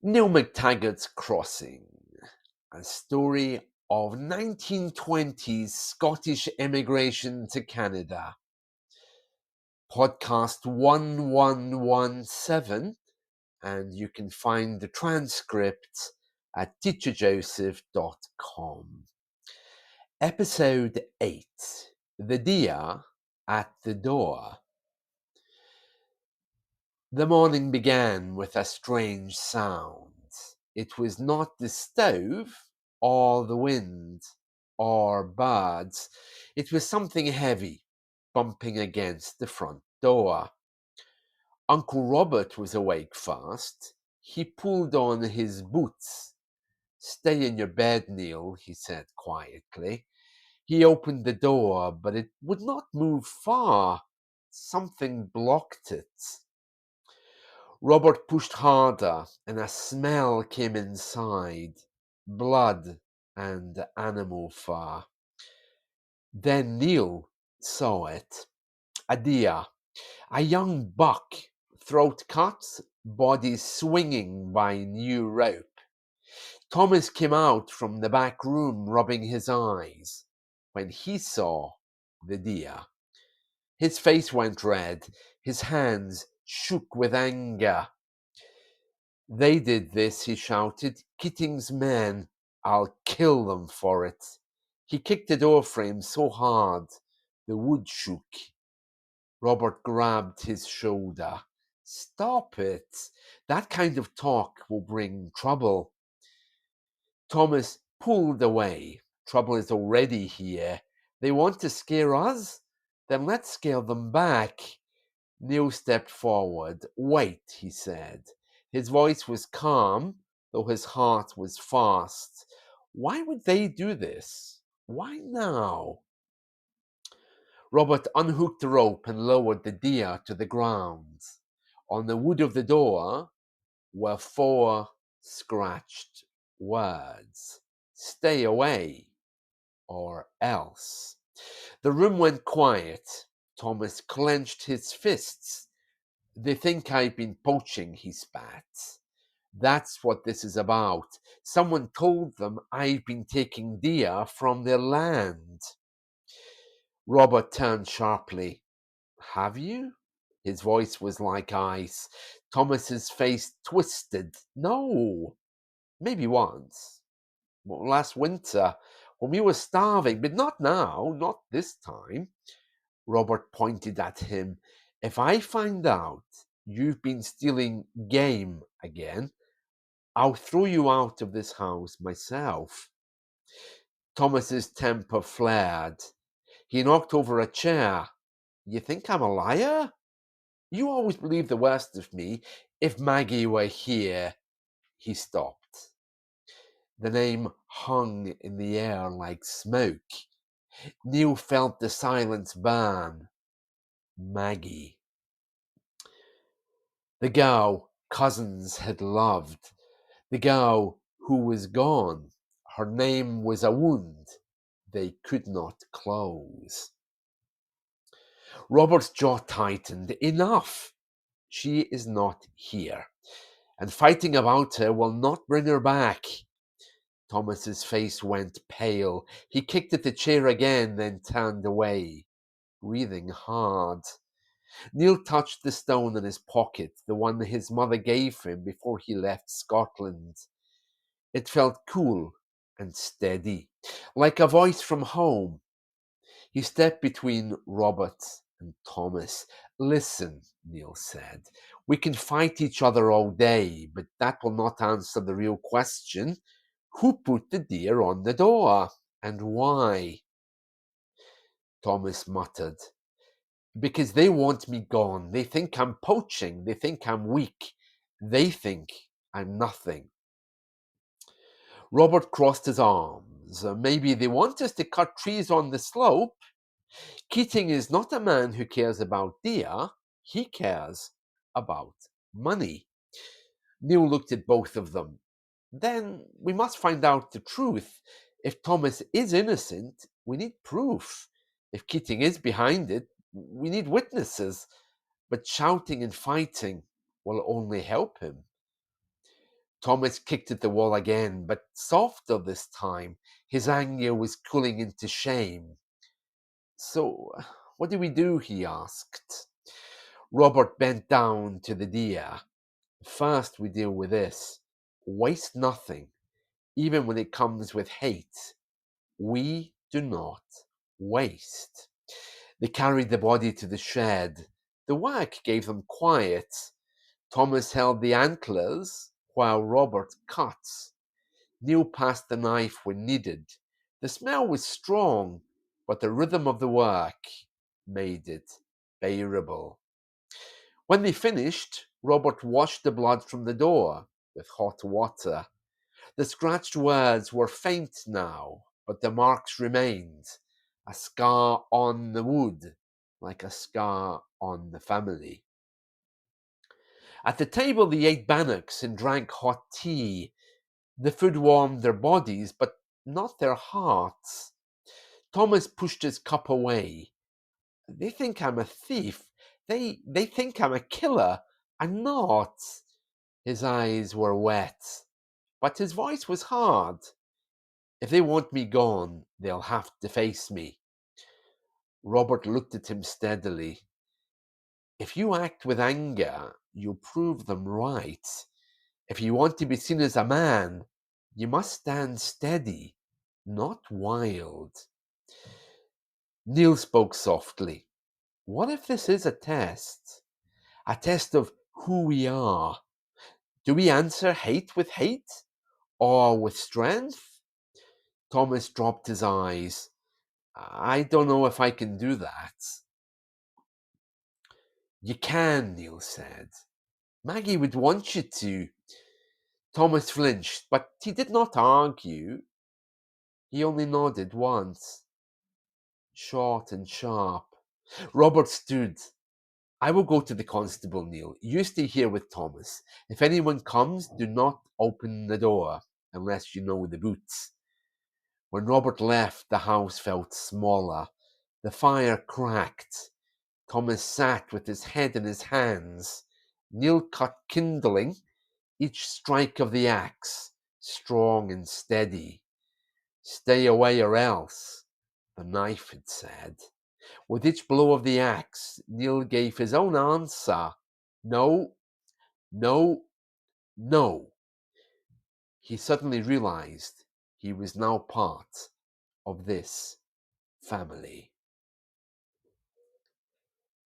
Neil McTaggart's Crossing, a story of 1920s Scottish emigration to Canada. Podcast 1117, and you can find the transcript at teacherjoseph.com. Episode 8, The Deer at the Door. The morning began with a strange sound. It was not the stove, or the wind, or birds. It was something heavy bumping against the front door. Uncle Robert was awake fast. He pulled on his boots. "Stay in your bed, Neil," he said quietly. He opened the door, but it would not move far. Something blocked it. Robert pushed harder, and a smell came inside. Blood and animal fur. Then Neil saw it. A deer. A young buck, throat cut, body swinging by new rope. Thomas came out from the back room rubbing his eyes when he saw the deer. His face went red. His hands shook with anger. "They did this," he shouted. "Keating's men. I'll kill them for it." He kicked the door frame so hard the wood shook. Robert grabbed his shoulder. "Stop it. That kind of talk will bring trouble." Thomas pulled away. "Trouble is already here. They want to scare us? Then let's scare them back." Neil stepped forward. "Wait," he said. His voice was calm, though his heart was fast. "Why would they do this? Why now?" Robert unhooked the rope and lowered the deer to the ground. On the wood of the door were 4 scratched words: "Stay away," or "else." The room went quiet. Thomas clenched his fists. "They think I've been poaching," he spat. "That's what this is about. Someone told them I've been taking deer from their land." Robert turned sharply. "Have you?" His voice was like ice. Thomas's face twisted. "No. Maybe once. Last winter, when we were starving, but not now, not this time." Robert pointed at him. "If I find out you've been stealing game again, I'll throw you out of this house myself." Thomas's temper flared. He knocked over a chair. "You think I'm a liar? You always believe the worst of me. If Maggie were here..." He stopped. The name hung in the air like smoke. Neil felt the silence burn. Maggie. The girl cousins had loved. The girl who was gone. Her name was a wound they could not close. Robert's jaw tightened. "Enough! She is not here, and fighting about her will not bring her back." Thomas's face went pale. He kicked at the chair again, then turned away, breathing hard. Neil touched the stone in his pocket, the one his mother gave him before he left Scotland. It felt cool and steady, like a voice from home. He stepped between Robert and Thomas. "Listen," Neil said, "we can fight each other all day, but that will not answer the real question. Who put the deer on the door, and why?" Thomas muttered, "Because they want me gone. They think I'm poaching. They think I'm weak. They think I'm nothing." Robert crossed his arms. "Maybe they want us to cut trees on the slope. Keating is not a man who cares about deer. He cares about money." Neil looked at both of them. "Then we must find out the truth. If Thomas is innocent, we need proof. If Keating is behind it, we need witnesses. But shouting and fighting will only help him." Thomas kicked at the wall again, but softer this time. His anger was cooling into shame. "So, what do we do?" he asked. Robert bent down to the deer. "First, we deal with this. Waste nothing, even when it comes with hate. We do not waste." They carried the body to the shed. The work gave them quiet. Thomas held the antlers while Robert cut. Neil passed the knife when needed. The smell was strong, but the rhythm of the work made it bearable. When they finished, Robert washed the blood from the door with hot water. The scratched words were faint now, but the marks remained, a scar on the wood, like a scar on the family. At the table, they ate bannocks and drank hot tea. The food warmed their bodies, but not their hearts. Thomas pushed his cup away. "They think I'm a thief. They think I'm a killer. I'm not." His eyes were wet, but his voice was hard. "If they want me gone, they'll have to face me." Robert looked at him steadily. "If you act with anger, you'll prove them right. If you want to be seen as a man, you must stand steady, not wild." Neil spoke softly. "What if this is a test? A test of who we are? Do we answer hate with hate or with strength?" Thomas dropped his eyes. "I don't know if I can do that." "You can," Neil said. "Maggie would want you to." Thomas flinched, but he did not argue. He only nodded once, short and sharp. Robert stood. "I will go to the constable, Neil. You stay here with Thomas. If anyone comes, do not open the door, unless you know the boots." When Robert left, the house felt smaller. The fire cracked. Thomas sat with his head in his hands. Neil cut kindling, each strike of the axe, strong and steady. "Stay away or else," the knife had said. With each blow of the axe, Neil gave his own answer. "No, no, no." He suddenly realized he was now part of this family.